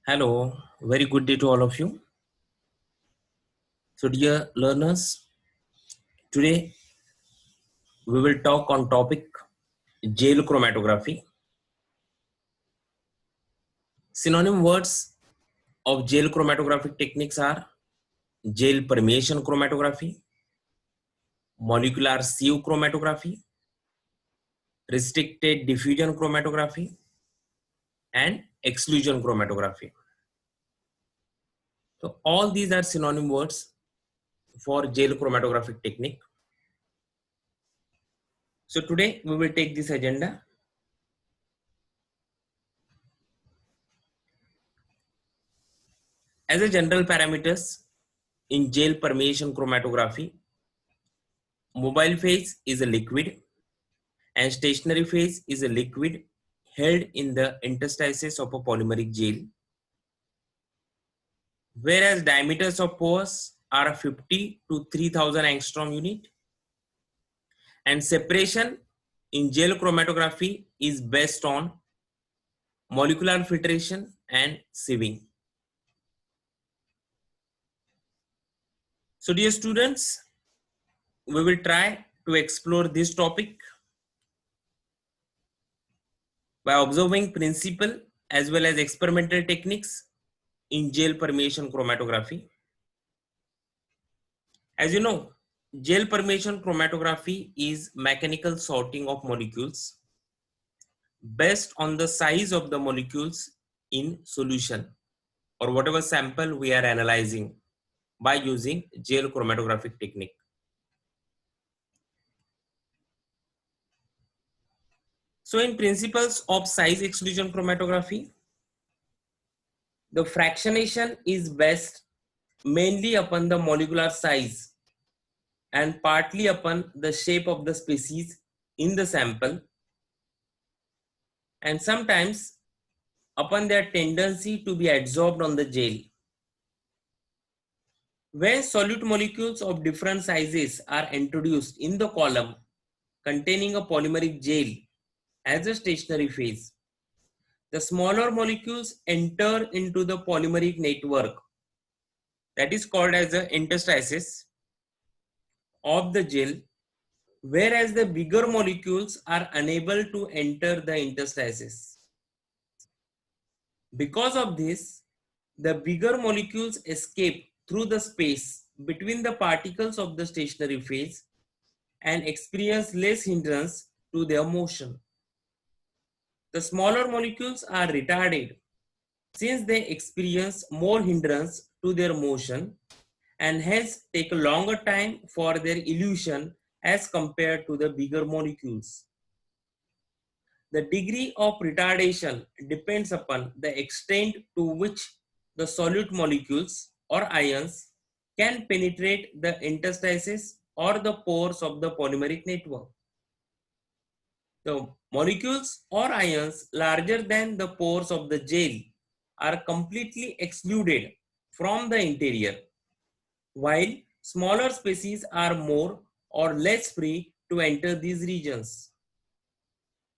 Hello, very good day to all of you. So, dear learners, today we will talk on topic gel chromatography. Synonym words of gel chromatographic techniques are gel permeation chromatography, molecular sieve chromatography, restricted diffusion chromatography, and exclusion chromatography. So, all these are synonym words for gel chromatographic technique. So, today we will take this agenda. As a general parameters in gel permeation chromatography, mobile phase is a liquid and stationary phase is a liquid held in the interstices of a polymeric gel, whereas diameters of pores are 50 to 3000 angstrom unit, and separation in gel chromatography is based on molecular filtration and sieving. So dear students, we will try to explore this topic by observing principle as well as experimental techniques in gel permeation chromatography. As you know, gel permeation chromatography is mechanical sorting of molecules based on the size of the molecules in solution or whatever sample we are analyzing by using gel chromatographic technique. So in principles of size exclusion chromatography, the fractionation is based mainly upon the molecular size and partly upon the shape of the species in the sample, and sometimes upon their tendency to be adsorbed on the gel. When solute molecules of different sizes are introduced in the column containing a polymeric gel as a stationary phase, the smaller molecules enter into the polymeric network that is called as the interstices of the gel, whereas the bigger molecules are unable to enter the interstices. Because of this, the bigger molecules escape through the space between the particles of the stationary phase and experience less hindrance to their motion. The smaller molecules are retarded since they experience more hindrance to their motion and hence take a longer time for their elution as compared to the bigger molecules. The degree of retardation depends upon the extent to which the solute molecules or ions can penetrate the interstices or the pores of the polymeric network. The molecules or ions larger than the pores of the gel are completely excluded from the interior, while smaller species are more or less free to enter these regions.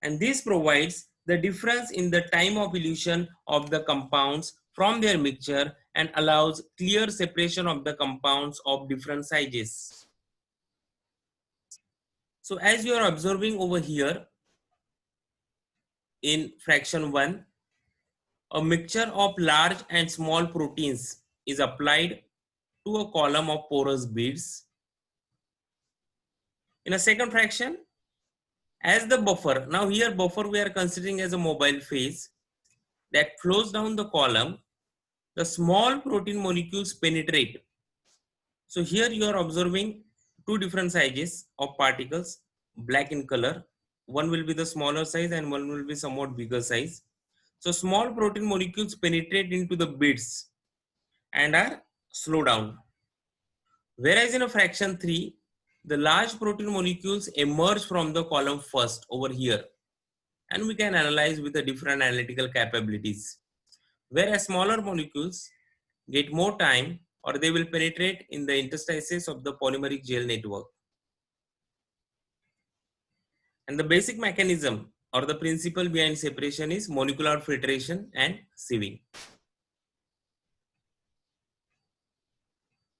And this provides the difference in the time of elution of the compounds from their mixture and allows clear separation of the compounds of different sizes. So as you are observing over here in fraction 1, a mixture of large and small proteins is applied to a column of porous beads. In a second fraction, as the buffer, now here buffer we are considering as a mobile phase that flows down the column, the small protein molecules penetrate. So here you are observing two different sizes of particles, black in color. One will be the smaller size and one will be somewhat bigger size. So small protein molecules penetrate into the beads and are slow down. Whereas in a fraction 3, the large protein molecules emerge from the column first over here, and we can analyze with the different analytical capabilities. Whereas smaller molecules get more time or they will penetrate in the interstices of the polymeric gel network. And the basic mechanism or the principle behind separation is molecular filtration and sieving.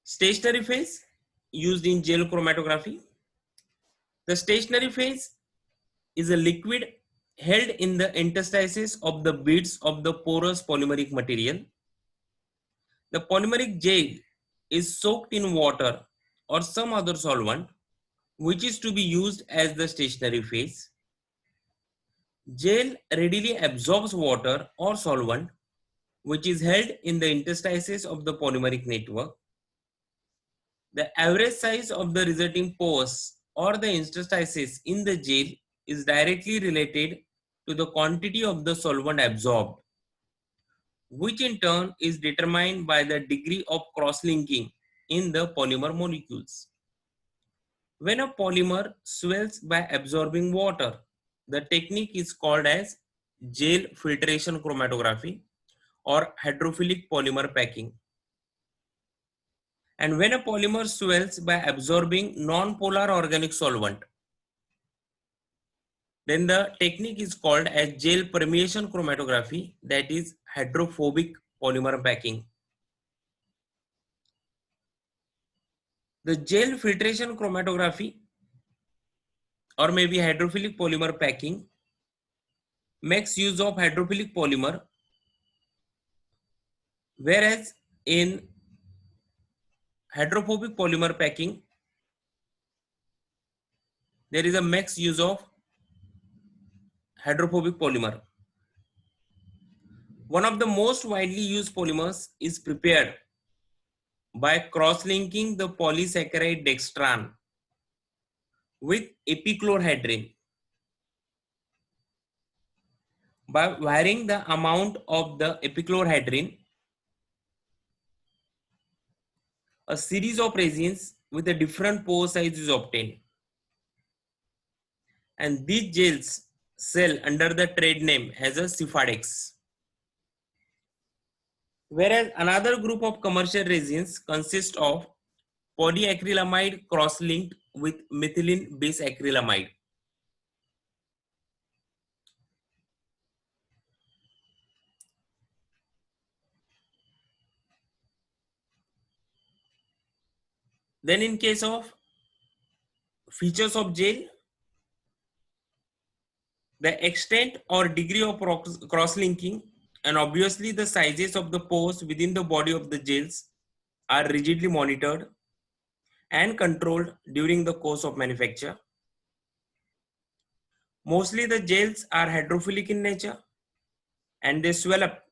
Stationary phase used in gel chromatography. The stationary phase is a liquid held in the interstices of the beads of the porous polymeric material. The polymeric gel is soaked in water or some other solvent, which is to be used as the stationary phase. Gel readily absorbs water or solvent, which is held in the interstices of the polymeric network. The average size of the resulting pores or the interstices in the gel is directly related to the quantity of the solvent absorbed, which in turn is determined by the degree of cross-linking in the polymer molecules. When a polymer swells by absorbing water, the technique is called as gel filtration chromatography or hydrophilic polymer packing. And when a polymer swells by absorbing non-polar organic solvent, then the technique is called as gel permeation chromatography, that is hydrophobic polymer packing. The gel filtration chromatography or maybe hydrophilic polymer packing makes use of hydrophilic polymer, whereas in hydrophobic polymer packing there is a mixed use of hydrophobic polymer. One of the most widely used polymers is prepared by cross-linking the polysaccharide dextran with epichlorhydrin. By varying the amount of the epichlorhydrin, a series of resins with a different pore size is obtained. And these gels sell under the trade name as a Sifadex. Whereas another group of commercial resins consists of polyacrylamide cross-linked with methylene base acrylamide. Then in case of features of gel, the extent or degree of cross-linking and obviously the sizes of the pores within the body of the gels are rigidly monitored and controlled during the course of manufacture. Mostly the gels are hydrophilic in nature and they swell up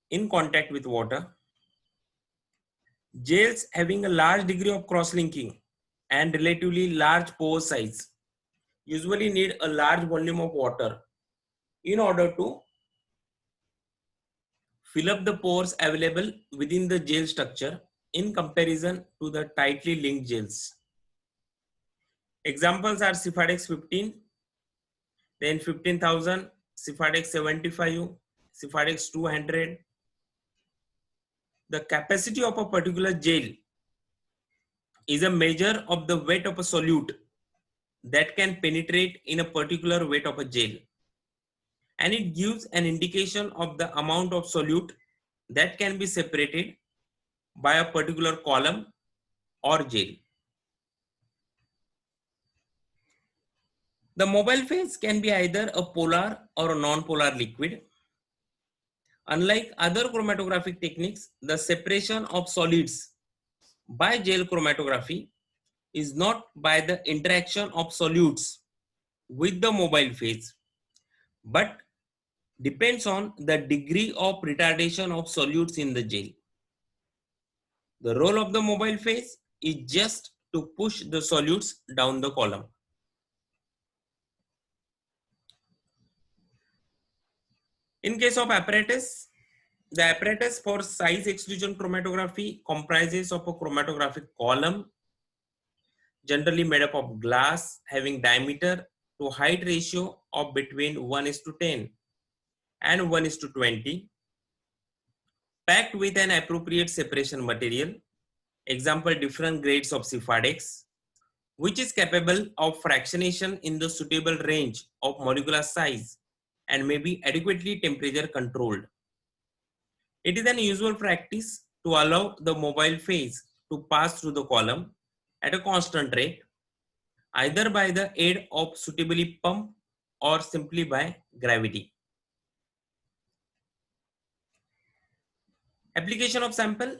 in contact with water. Gels having a large degree of cross-linking and relatively large pore size usually need a large volume of water in order to fill up the pores available within the gel structure in comparison to the tightly linked gels. Examples are Sifadex 15, then 15,000, Sifadex 75, Sifadex 200. The capacity of a particular gel is a measure of the weight of a solute that can penetrate in a particular weight of a gel, and it gives an indication of the amount of solute that can be separated by a particular column or gel. The mobile phase can be either a polar or a non-polar liquid. Unlike other chromatographic techniques, the separation of solids by gel chromatography is not by the interaction of solutes with the mobile phase, but depends on the degree of retardation of solutes in the gel. The role of the mobile phase is just to push the solutes down the column. In case of apparatus, the apparatus for size exclusion chromatography comprises of a chromatographic column, generally made up of glass, having diameter to height ratio of between 1:10 and 1:20, packed with an appropriate separation material, example different grades of Sifadex, which is capable of fractionation in the suitable range of molecular size and may be adequately temperature controlled. It is an usual practice to allow the mobile phase to pass through the column at a constant rate, either by the aid of suitably pump or simply by gravity. Application of sample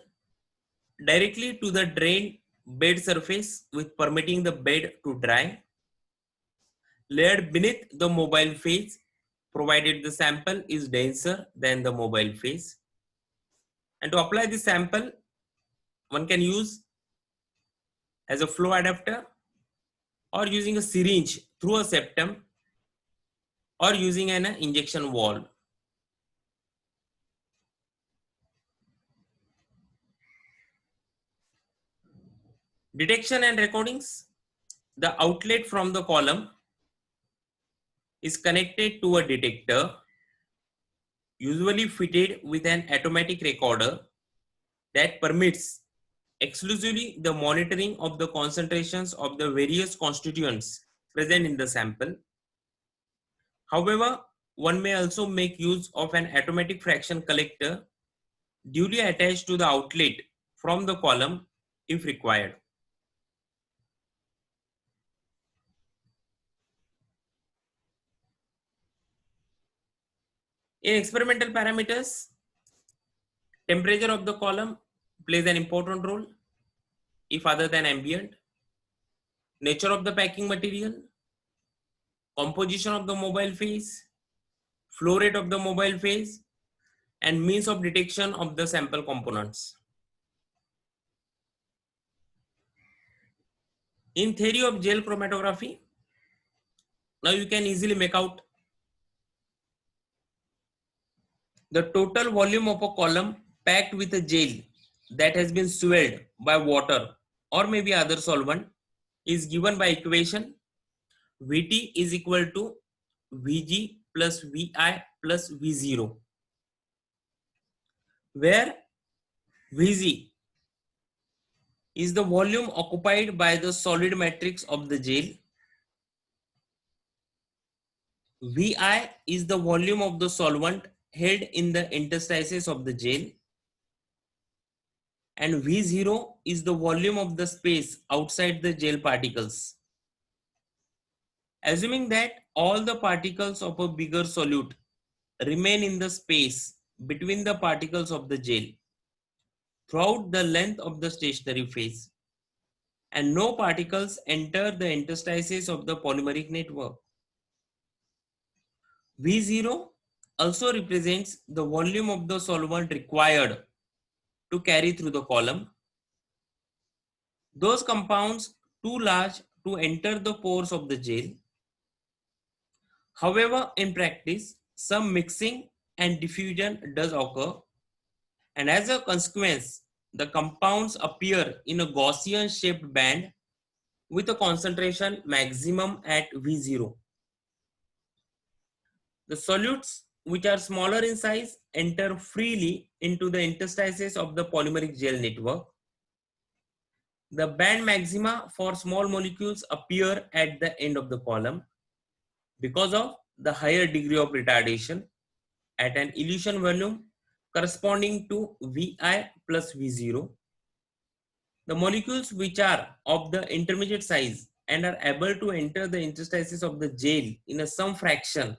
directly to the drain bed surface with permitting the bed to dry, layered beneath the mobile phase provided the sample is denser than the mobile phase. And to apply the sample, one can use as a flow adapter or using a syringe through a septum or using an injection valve. Detection and recordings. The outlet from the column is connected to a detector, usually fitted with an automatic recorder that permits exclusively the monitoring of the concentrations of the various constituents present in the sample. However, one may also make use of an automatic fraction collector duly attached to the outlet from the column if required. In experimental parameters, temperature of the column plays an important role, if other than ambient. Nature of the packing material, composition of the mobile phase, flow rate of the mobile phase, and means of detection of the sample components. In theory of gel chromatography, now you can easily make out the total volume of a column packed with a gel that has been swelled by water or maybe other solvent is given by equation Vt is equal to Vg plus Vi plus V0, where Vg is the volume occupied by the solid matrix of the gel, Vi is the volume of the solvent held in the interstices of the gel, and V0 is the volume of the space outside the gel particles. Assuming that all the particles of a bigger solute remain in the space between the particles of the gel throughout the length of the stationary phase, and no particles enter the interstices of the polymeric network. V0 also represents the volume of the solvent required to carry through the column. Those compounds too large to enter the pores of the gel. However, in practice, some mixing and diffusion does occur, and as a consequence, the compounds appear in a Gaussian shaped band with a concentration maximum at V0. The solutes which are smaller in size enter freely into the interstices of the polymeric gel network. The band maxima for small molecules appear at the end of the column because of the higher degree of retardation at an elution volume corresponding to Vi plus V0. The molecules which are of the intermediate size and are able to enter the interstices of the gel in a some fraction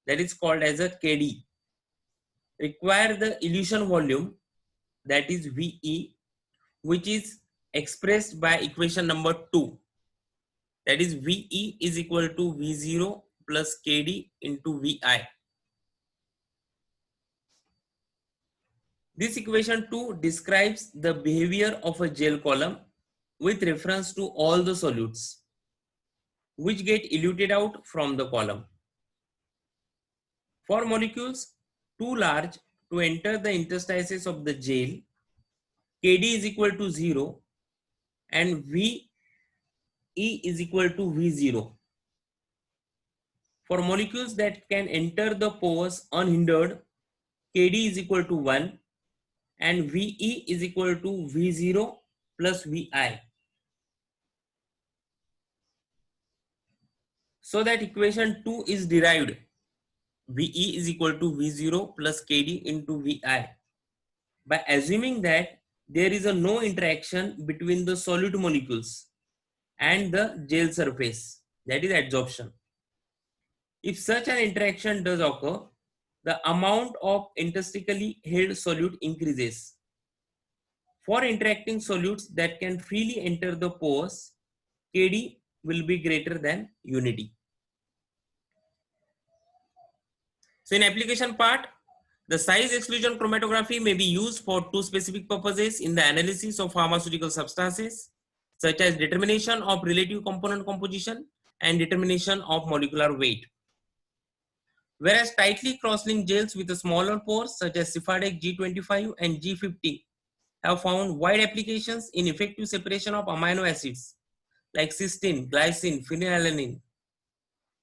that is called as a Kd require the elution volume, that is Ve, which is expressed by equation number 2, that is Ve is equal to V0 plus Kd into Vi. This equation 2 describes the behavior of a gel column with reference to all the solutes which get eluted out from the column. For molecules too large to enter the interstices of the gel, Kd is equal to 0 and Ve is equal to V0. For molecules that can enter the pores unhindered, Kd is equal to 1 and Ve is equal to V0 plus Vi. So that equation 2 is derived. Ve is equal to V0 plus Kd into Vi by assuming that there is no interaction between the solute molecules and the gel surface, that is adsorption. If such an interaction does occur, the amount of interstitially held solute increases. For interacting solutes that can freely enter the pores, Kd will be greater than unity. So in application part, the size exclusion chromatography may be used for two specific purposes in the analysis of pharmaceutical substances, such as determination of relative component composition and determination of molecular weight. Whereas tightly cross-linked gels with smaller pores such as Cephardex G25 and G50 have found wide applications in effective separation of amino acids like cysteine, glycine, phenylalanine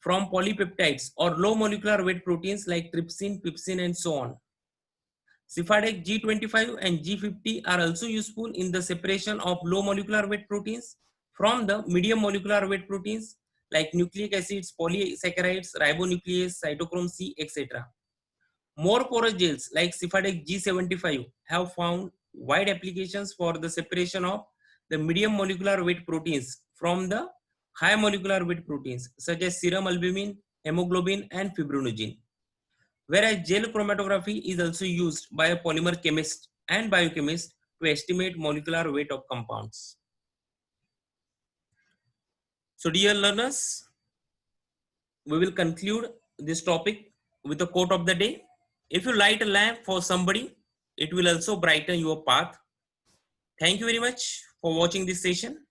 from polypeptides or low molecular weight proteins like trypsin, pepsin, and so on. Cephardex G25 and G50 are also useful in the separation of low molecular weight proteins from the medium molecular weight proteins like nucleic acids, polysaccharides, ribonuclease, cytochrome C, etc. More porous gels like Cephardex G75 have found wide applications for the separation of the medium molecular weight proteins from the high molecular weight proteins such as serum albumin, hemoglobin, and fibrinogen. Whereas gel chromatography is also used by a polymer chemist and biochemist to estimate molecular weight of compounds. So dear learners, we will conclude this topic with a quote of the day. If you light a lamp for somebody, it will also brighten your path. Thank you very much for watching this session.